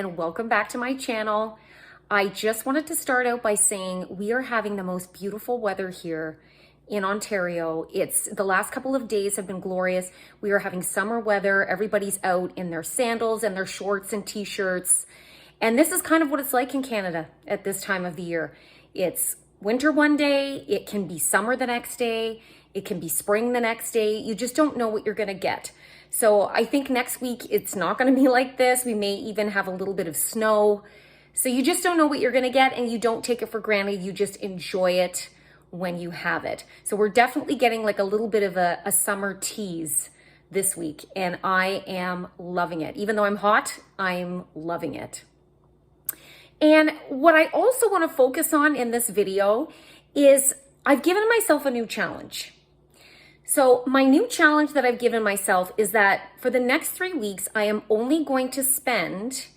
and welcome back to my channel. I just wanted to start out by saying we are having the most beautiful weather here in Ontario. The last couple of days have been glorious. We are having summer weather. Everybody's out in their sandals and their shorts and t-shirts. And this is kind of what it's like in Canada at this time of the year. It's winter one day, it can be summer the next day, it can be spring the next day. You just don't know what you're gonna get. So I think next week it's not gonna be like this. We may even have a little bit of snow. So you just don't know what you're gonna get, and you don't take it for granted. You just enjoy it when you have it. So we're definitely getting like a little bit of a summer tease this week, and I am loving it. Even though I'm hot, I'm loving it. And what I also want to focus on in this video is I've given myself a new challenge. So my new challenge that I've given myself is that for the next 3 weeks, I am only going to spend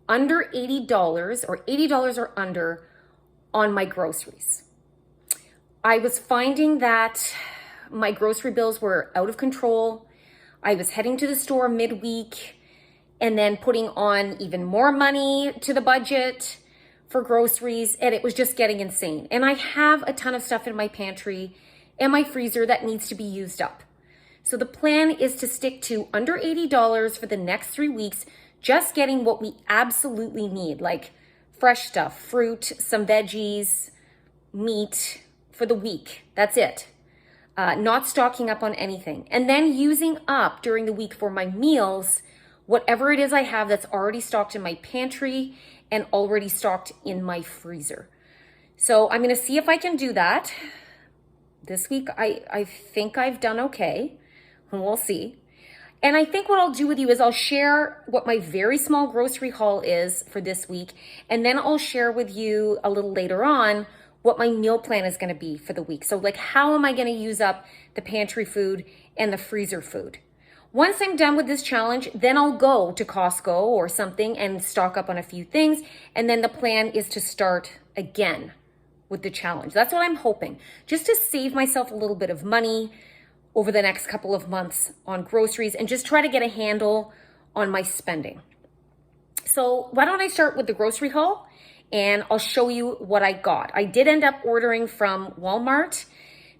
under $80 or $80 or under on my groceries. I was finding that my grocery bills were out of control. I was heading to the store midweek and then putting on even more money to the budget for groceries, and it was just getting insane. And I have a ton of stuff in my pantry and my freezer that needs to be used up. So the plan is to stick to under $80 for the next 3 weeks, just getting what we absolutely need, like fresh stuff, fruit, some veggies, meat for the week. That's it. Not stocking up on anything. And then using up during the week for my meals whatever it is I have that's already stocked in my pantry and already stocked in my freezer. So I'm gonna see if I can do that. This week, I think I've done okay. We'll see. And I think what I'll do with you is I'll share what my very small grocery haul is for this week. And then I'll share with you a little later on what my meal plan is gonna be for the week. So like, how am I gonna use up the pantry food and the freezer food? Once I'm done with this challenge, then I'll go to Costco or something and stock up on a few things. And then the plan is to start again with the challenge. That's what I'm hoping, just to save myself a little bit of money over the next couple of months on groceries and just try to get a handle on my spending. So why don't I start with the grocery haul and I'll show you what I got. I did end up ordering from Walmart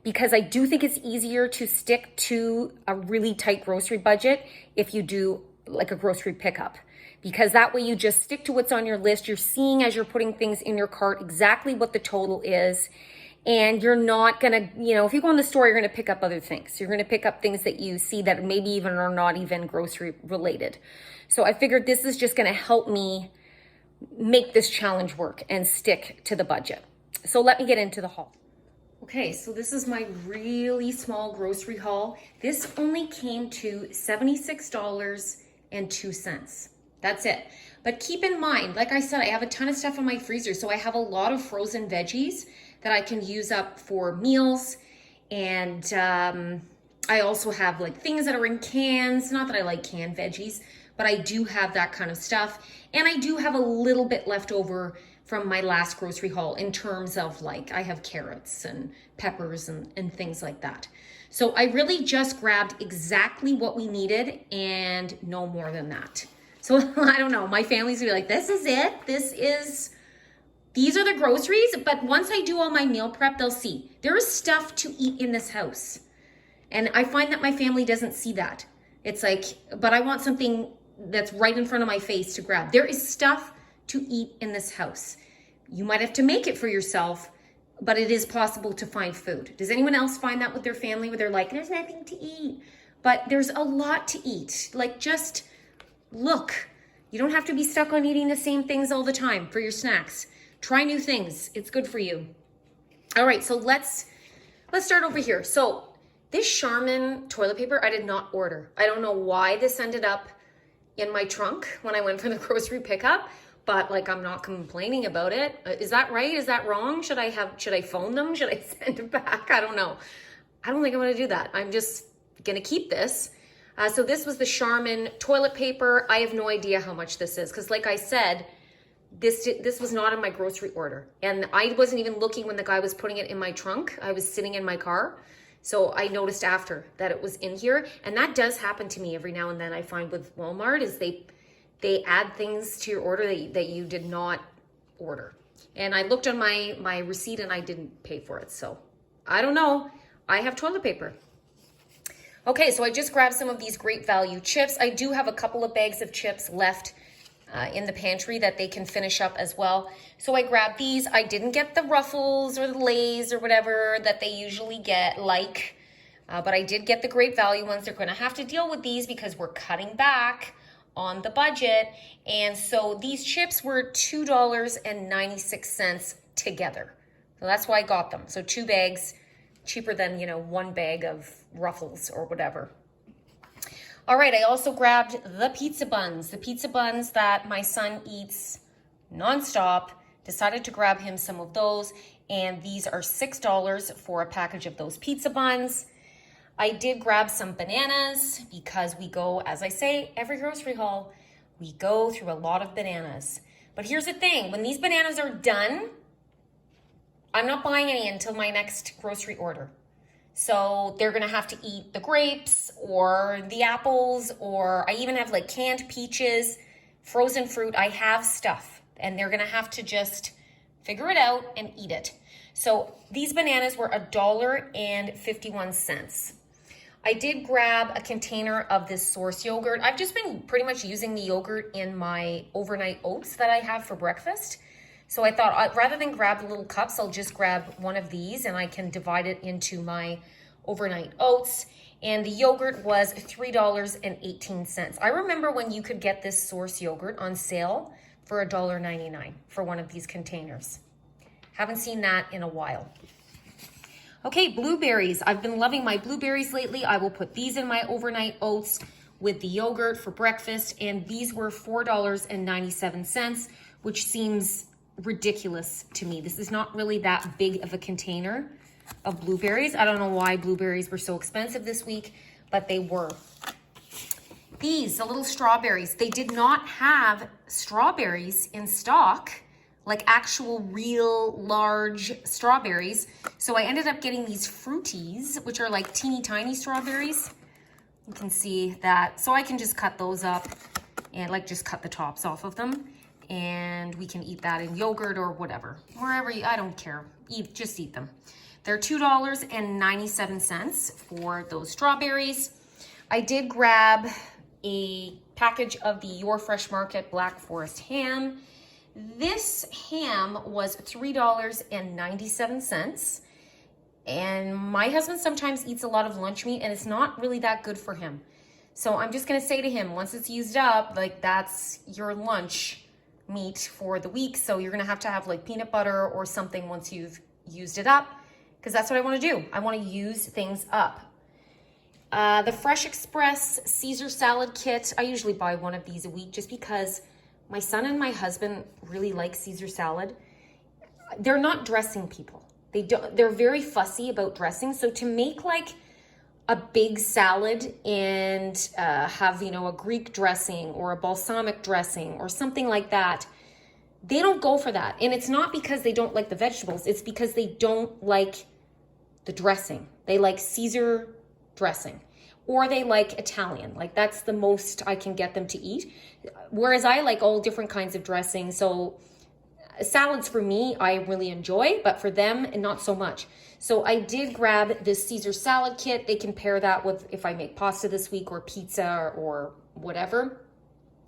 because I do think it's easier to stick to a really tight grocery budget if you do like a grocery pickup, because that way you just stick to what's on your list. You're seeing as you're putting things in your cart exactly what the total is, and you're not gonna, if you go in the store, you're gonna pick up other things. You're gonna pick up things that you see that maybe even are not even grocery related. So I figured this is just gonna help me make this challenge work and stick to the budget. So let me get into the haul. Okay, so this is my really small grocery haul. This only came to $76.02. That's it. But keep in mind, like I said, I have a ton of stuff in my freezer. So I have a lot of frozen veggies that I can use up for meals. And I also have like things that are in cans. Not that I like canned veggies, but I do have that kind of stuff. And I do have a little bit left over from my last grocery haul in terms of like, I have carrots and peppers and things like that. So I really just grabbed exactly what we needed and no more than that. So I don't know, my family's gonna be like, this is it. These are the groceries. But once I do all my meal prep, they'll see there is stuff to eat in this house. And I find that my family doesn't see that. It's like, but I want something that's right in front of my face to grab. There is stuff to eat in this house. You might have to make it for yourself, but it is possible to find food. Does anyone else find that with their family where they're like, there's nothing to eat? But there's a lot to eat. Like, just look. You don't have to be stuck on eating the same things all the time for your snacks. Try new things. It's good for you. All right, so let's start over here. So this Charmin toilet paper I did not order. I don't know why this ended up in my trunk when I went for the grocery pickup, but like, I'm not complaining about it. Is that right? Is that wrong? Should I phone them? Should I send it back? I don't know. I don't think I'm gonna do that. I'm just gonna keep this. So this was the Charmin toilet paper. I have no idea how much this is, because like I said, this was not in my grocery order. And I wasn't even looking when the guy was putting it in my trunk. I was sitting in my car. So I noticed after that it was in here. And that does happen to me every now and then. I find with Walmart is they they add things to your order that you did not order. And I looked on my receipt and I didn't pay for it. So I don't know. I have toilet paper. Okay, so I just grabbed some of these great value chips. I do have a couple of bags of chips left in the pantry that they can finish up as well. So I grabbed these. I didn't get the Ruffles or the Lay's or whatever that they usually get, but I did get the great value ones. They're gonna have to deal with these because we're cutting back on the budget. And so these chips were $2.96 together. So that's why I got them. So 2 bags, cheaper than, one bag of Ruffles or whatever. All right, I also grabbed the pizza buns that my son eats nonstop. Decided to grab him some of those. And these are $6 for a package of those pizza buns. I did grab some bananas because we go, as I say, every grocery haul, we go through a lot of bananas. But here's the thing, when these bananas are done, I'm not buying any until my next grocery order. So they're gonna have to eat the grapes or the apples, or I even have like canned peaches, frozen fruit. I have stuff and they're gonna have to just figure it out and eat it. So these bananas were $1.51. I did grab a container of this Source yogurt. I've just been pretty much using the yogurt in my overnight oats that I have for breakfast. So I thought rather than grab the little cups, I'll just grab one of these and I can divide it into my overnight oats. And the yogurt was $3.18. I remember when you could get this Source yogurt on sale for $1.99 for one of these containers. Haven't seen that in a while. Okay, blueberries. I've been loving my blueberries lately. I will put these in my overnight oats with the yogurt for breakfast. And these were $4.97, which seems ridiculous to me. This is not really that big of a container of blueberries. I don't know why blueberries were so expensive this week, but they were. These, the little strawberries, they did not have strawberries in stock, like actual real large strawberries. So I ended up getting these fruities, which are like teeny tiny strawberries. You can see that. So I can just cut those up and just cut the tops off of them. And we can eat that in yogurt or whatever. Wherever I don't care. Just eat them. They're $2.97 for those strawberries. I did grab a package of the Your Fresh Market Black Forest ham. This ham was $3.97. And my husband sometimes eats a lot of lunch meat and it's not really that good for him. So I'm just gonna say to him, once it's used up, that's your lunch meat for the week. So you're gonna have to have peanut butter or something once you've used it up, because that's what I wanna do. I wanna use things up. The Fresh Express Caesar salad kit, I usually buy one of these a week just because my son and my husband really like Caesar salad. They're not dressing people. They're very fussy about dressing. So to make a big salad and have, a Greek dressing or a balsamic dressing or something like that, they don't go for that. And it's not because they don't like the vegetables. It's because they don't like the dressing. They like Caesar dressing, or they like Italian. That's the most I can get them to eat. Whereas I like all different kinds of dressing. So salads for me, I really enjoy, but for them, not so much. So I did grab this Caesar salad kit. They can pair that with if I make pasta this week or pizza or whatever.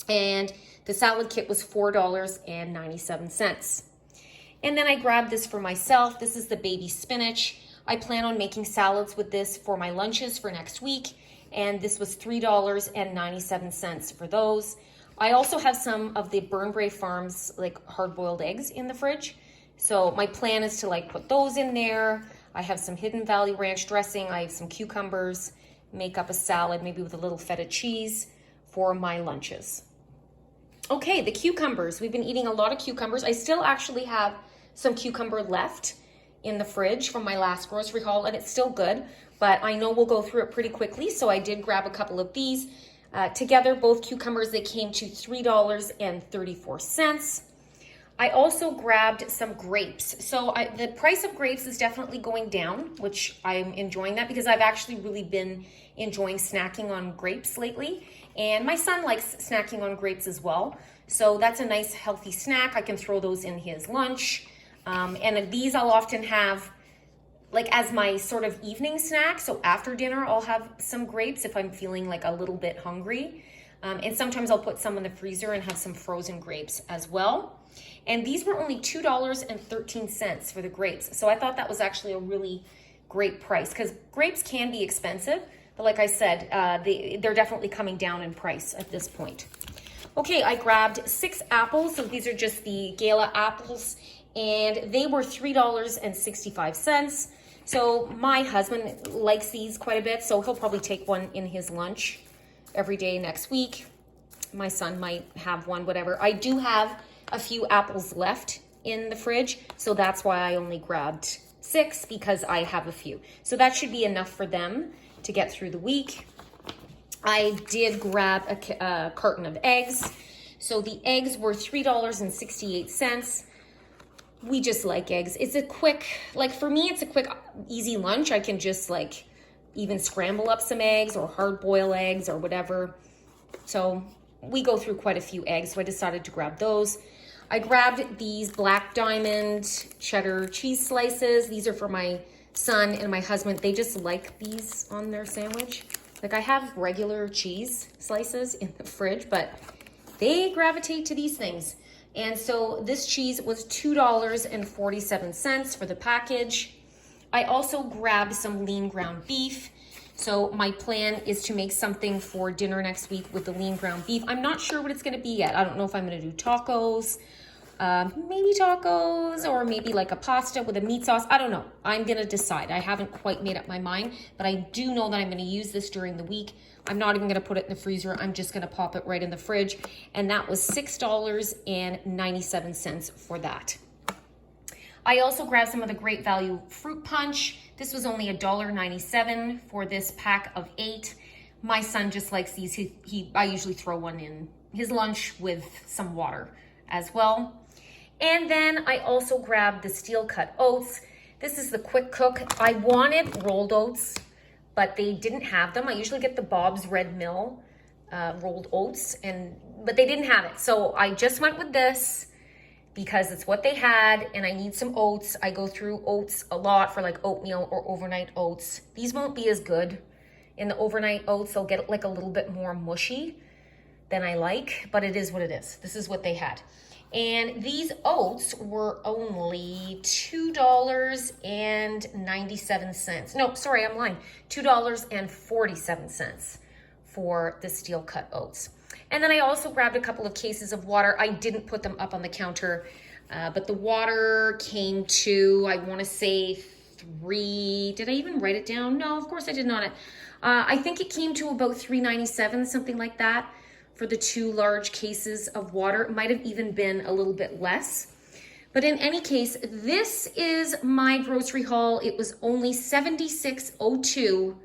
And the salad kit was $4.97. And then I grabbed this for myself. This is the baby spinach. I plan on making salads with this for my lunches for next week. And this was $3.97 for those. I also have some of the Burnbrae Farms hard-boiled eggs in the fridge. So my plan is to put those in there. I have some Hidden Valley Ranch dressing. I have some cucumbers, make up a salad, maybe with a little feta cheese for my lunches. Okay, the cucumbers. We've been eating a lot of cucumbers. I still actually have some cucumber left in the fridge from my last grocery haul, and it's still good, but I know we'll go through it pretty quickly. So I did grab a couple of these. Together, both cucumbers, they came to $3.34. I also grabbed some grapes. So the price of grapes is definitely going down, which I'm enjoying that because I've actually really been enjoying snacking on grapes lately. And my son likes snacking on grapes as well. So that's a nice healthy snack. I can throw those in his lunch. And these I'll often have like as my sort of evening snack. So after dinner, I'll have some grapes if I'm feeling like a little bit hungry. And sometimes I'll put some in the freezer and have some frozen grapes as well. And these were only $2.13 for the grapes. So I thought that was actually a really great price because grapes can be expensive. But like I said, they're definitely coming down in price at this point. Okay, I grabbed 6 apples. So these are just the Gala apples. And they were $3.65. So my husband likes these quite a bit. So he'll probably take one in his lunch every day next week. My son might have one, whatever. I do have a few apples left in the fridge. So that's why I only grabbed 6 because I have a few. So that should be enough for them to get through the week. I did grab a carton of eggs. So the eggs were $3.68. We just like eggs. It's a quick, like for me, it's a quick, easy lunch. I can just like even scramble up some eggs or hard boil eggs or whatever. So we go through quite a few eggs. So I decided to grab those. I grabbed these Black Diamond cheddar cheese slices. These are for my son and my husband. They just like these on their sandwich. Like I have regular cheese slices in the fridge, but they gravitate to these things. And so this cheese was $2.47 for the package. I also grabbed some lean ground beef. So my plan is to make something for dinner next week with the lean ground beef. I'm not sure what it's gonna be yet. I don't know if I'm gonna do tacos, maybe tacos, or maybe like a pasta with a meat sauce. I don't know. I'm gonna decide. I haven't quite made up my mind, but I do know that I'm gonna use this during the week. I'm not even gonna put it in the freezer. I'm just gonna pop it right in the fridge. And that was $6.97 for that. I also grabbed some of the Great Value fruit punch. This was only $1.97 for this pack of 8. My son just likes these. I usually throw one in his lunch with some water as well. And then I also grabbed the steel cut oats. This is the quick cook. I wanted rolled oats, but they didn't have them. I usually get the Bob's Red Mill rolled oats, but they didn't have it. So I just went with this because it's what they had, and I need some oats. I go through oats a lot for like oatmeal or overnight oats. These won't be as good. In the overnight oats, they'll get like a little bit more mushy than I like, but it is what it is. This is what they had. And these oats were only $2.97. No, sorry, I'm lying. $2.47 for the steel cut oats. And then I also grabbed a couple of cases of water. I didn't put them up on the counter, but the water came to, I want to say 3. Did I even write it down? No, of course I did not. I think it came to about $3.97, something like that, for the 2 large cases of water. It might have even been a little bit less. But in any case, this is my grocery haul. It was only $76.02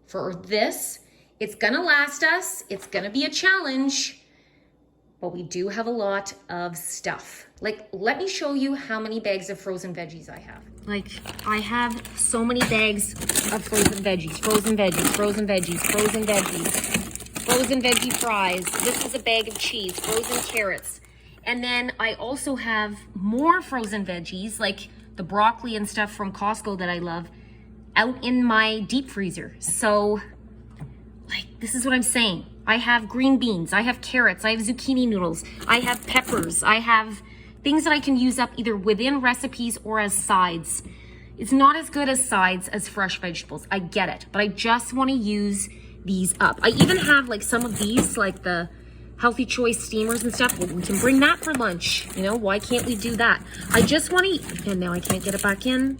for this. It's gonna last us. It's gonna be a challenge, but we do have a lot of stuff. Like, let me show you how many bags of frozen veggies I have. Like, I have so many bags of frozen veggies, frozen veggies, frozen veggies, frozen veggies, frozen veggie fries. This is a bag of cheese, frozen carrots. And then I also have more frozen veggies, like the broccoli and stuff from Costco that I love, out in my deep freezer. So, like, this is what I'm saying. I have green beans, I have carrots, I have zucchini noodles, I have peppers, I have things that I can use up either within recipes or as sides. It's not as good as sides as fresh vegetables. I get it, but I just want to use these up. I even have like some of these, like the Healthy Choice steamers and stuff. Well, we can bring that for lunch. You know, why can't we do that? I just want to eat, and now I can't get it back in.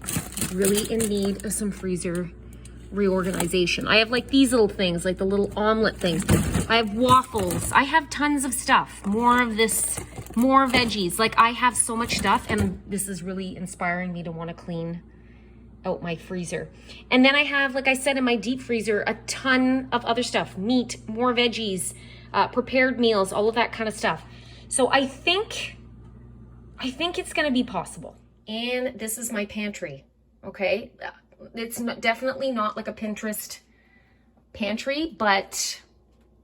Really in need of some freezer reorganization. I have like these little things, like the little omelet things. I have waffles. I have tons of stuff. More of this, more veggies. Like, I have so much stuff, and this is really inspiring me to want to clean out my freezer. And then I have, like I said, in my deep freezer, a ton of other stuff. Meat, more veggies, prepared meals, all of that kind of stuff. So I think it's gonna be possible. And this is my pantry, okay? It's definitely not like a Pinterest pantry, but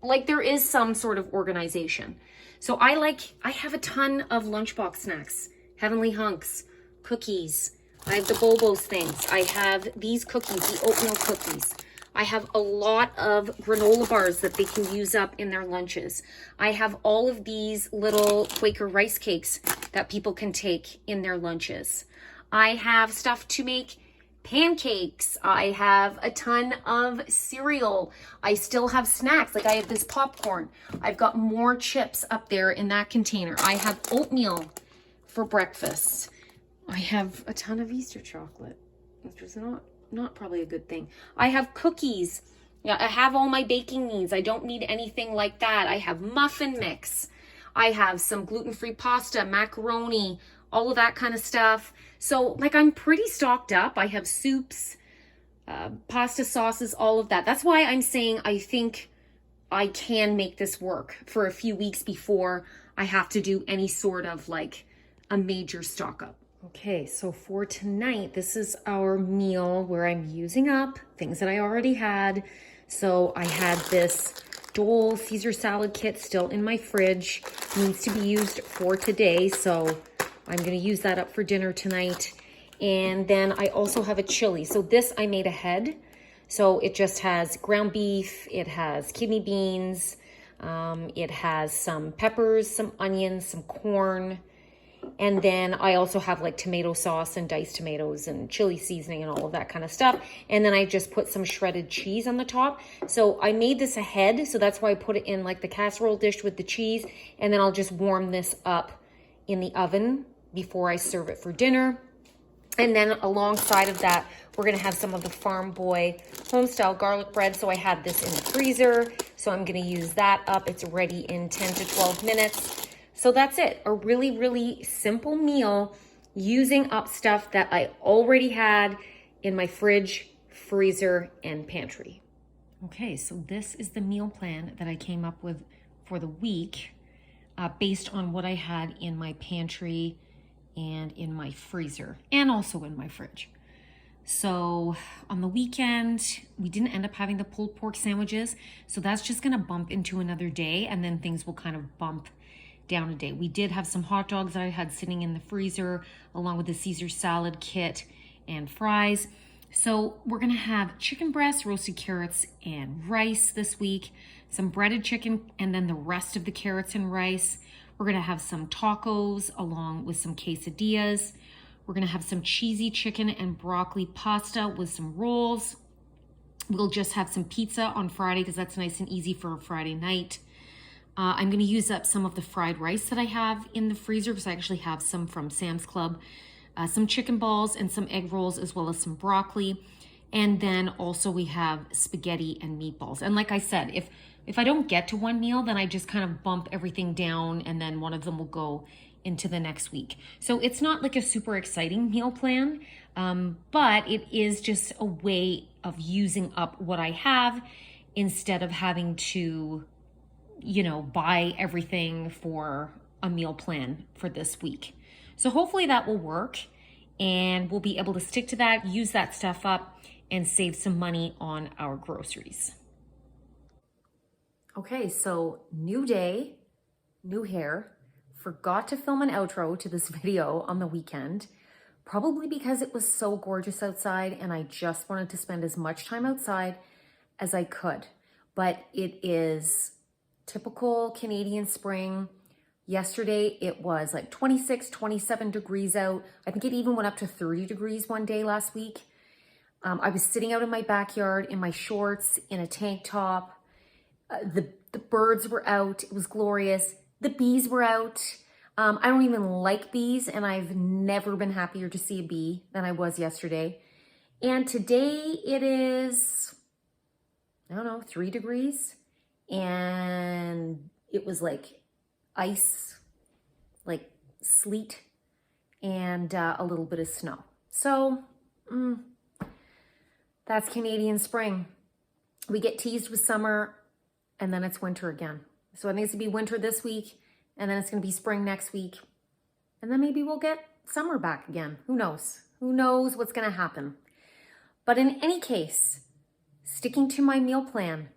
like there is some sort of organization. So I have a ton of lunchbox snacks, Heavenly Hunks, cookies. I have the Bobo's things. I have these cookies, the oatmeal cookies. I have a lot of granola bars that they can use up in their lunches. I have all of these little Quaker rice cakes that people can take in their lunches. I have stuff to make pancakes. I have a ton of cereal. I still have snacks. Like I have this popcorn. I've got more chips up there in that container. I have oatmeal for breakfast. I have a ton of Easter chocolate, which is not probably a good thing. I have cookies. Yeah, I have all my baking needs. I don't need anything like that. I have muffin mix. I have some gluten-free pasta, macaroni, all of that kind of stuff. So like I'm pretty stocked up. I have soups, pasta sauces, all of that. That's why I'm saying I think I can make this work for a few weeks before I have to do any sort of like a major stock up. Okay, so for tonight, this is our meal where I'm using up things that I already had. So I had this Dole Caesar salad kit still in my fridge, needs to be used for today. So I'm gonna use that up for dinner tonight. And then I also have a chili. So this I made ahead. So it just has ground beef, it has kidney beans, it has some peppers, some onions, some corn, and then I also have like tomato sauce and diced tomatoes and chili seasoning and all of that kind of stuff. And then I just put some shredded cheese on the top. So I made this ahead. So that's why I put it in like the casserole dish with the cheese. And then I'll just warm this up in the oven before I serve it for dinner. And then alongside of that, we're gonna have some of the Farm Boy homestyle garlic bread. So I had this in the freezer. So I'm gonna use that up. It's ready in 10 to 12 minutes. So that's it, a really, really simple meal using up stuff that I already had in my fridge, freezer, and pantry. Okay, so this is the meal plan that I came up with for the week based on what I had in my pantry and in my freezer and also in my fridge. So on the weekend, we didn't end up having the pulled pork sandwiches. So that's just gonna bump into another day and then things will kind of bump down a day. We did have some hot dogs that I had sitting in the freezer along with the Caesar salad kit and fries. So we're gonna have chicken breast, roasted carrots, and rice this week, some breaded chicken, and then the rest of the carrots and rice. We're gonna have some tacos along with some quesadillas. We're gonna have some cheesy chicken and broccoli pasta with some rolls. We'll just have some pizza on Friday because that's nice and easy for a Friday night. I'm gonna use up some of the fried rice that I have in the freezer because I actually have some from Sam's Club, some chicken balls and some egg rolls as well as some broccoli. And then also we have spaghetti and meatballs. And like I said, if I don't get to one meal, then I just kind of bump everything down and then one of them will go into the next week. So it's not like a super exciting meal plan, but it is just a way of using up what I have instead of having to buy everything for a meal plan for this week. So hopefully that will work and we'll be able to stick to that, use that stuff up and save some money on our groceries. Okay, so new day, new hair. Forgot to film an outro to this video on the weekend, probably because it was so gorgeous outside and I just wanted to spend as much time outside as I could. But it is typical Canadian spring. Yesterday, it was like 26, 27 degrees out. I think it even went up to 30 degrees one day last week. I was sitting out in my backyard in my shorts, in a tank top. The birds were out. It was glorious. The bees were out. I don't even like bees, and I've never been happier to see a bee than I was yesterday. And today it is, 3 degrees. And it was like ice, like sleet, and a little bit of snow. So that's Canadian spring. We get teased with summer and then it's winter again. So I think it's gonna be winter this week and then it's gonna be spring next week. And then maybe we'll get summer back again. Who knows? Who knows what's gonna happen? But in any case, sticking to my meal plan,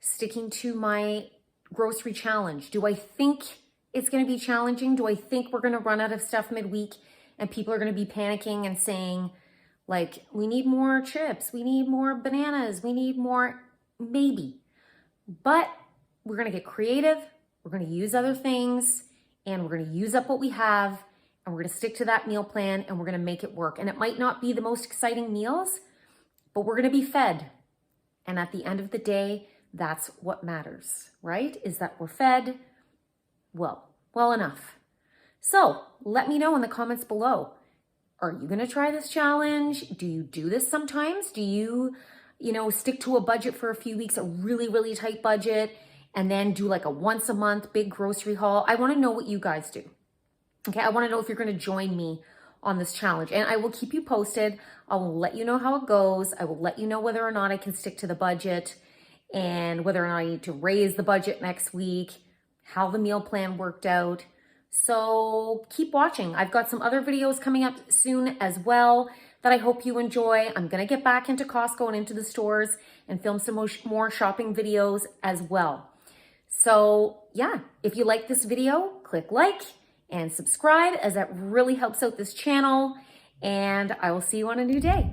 sticking to my grocery challenge? Do I think it's going to be challenging? Do I think we're going to run out of stuff midweek and people are going to be panicking and saying, like, we need more chips, we need more bananas, we need more? Maybe. But we're going to get creative, we're going to use other things, and we're going to use up what we have, and we're going to stick to that meal plan, and we're going to make it work. And it might not be the most exciting meals, but we're going to be fed. And at the end of the day, that's what matters, right? Is that we're fed well enough. So let me know in the comments below. Are you going to try this challenge? Do you do this sometimes? Do you, stick to a budget for a few weeks, a really, really tight budget, and then do like a once a month big grocery haul? I want to know what you guys do. Okay, I want to know if you're going to join me on this challenge, and I will keep you posted. I will let you know how it goes. I will let you know whether or not I can stick to the budget and whether or not I need to raise the budget next week, how the meal plan worked out. So keep watching. I've got some other videos coming up soon as well that I hope you enjoy. I'm going to get back into Costco and into the stores and film some more shopping videos as well. So yeah, if you like this video, click like and subscribe, as that really helps out this channel, and I will see you on a new day.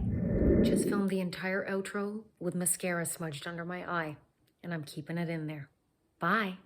Just filmed the entire outro with mascara smudged under my eye, and I'm keeping it in there. Bye.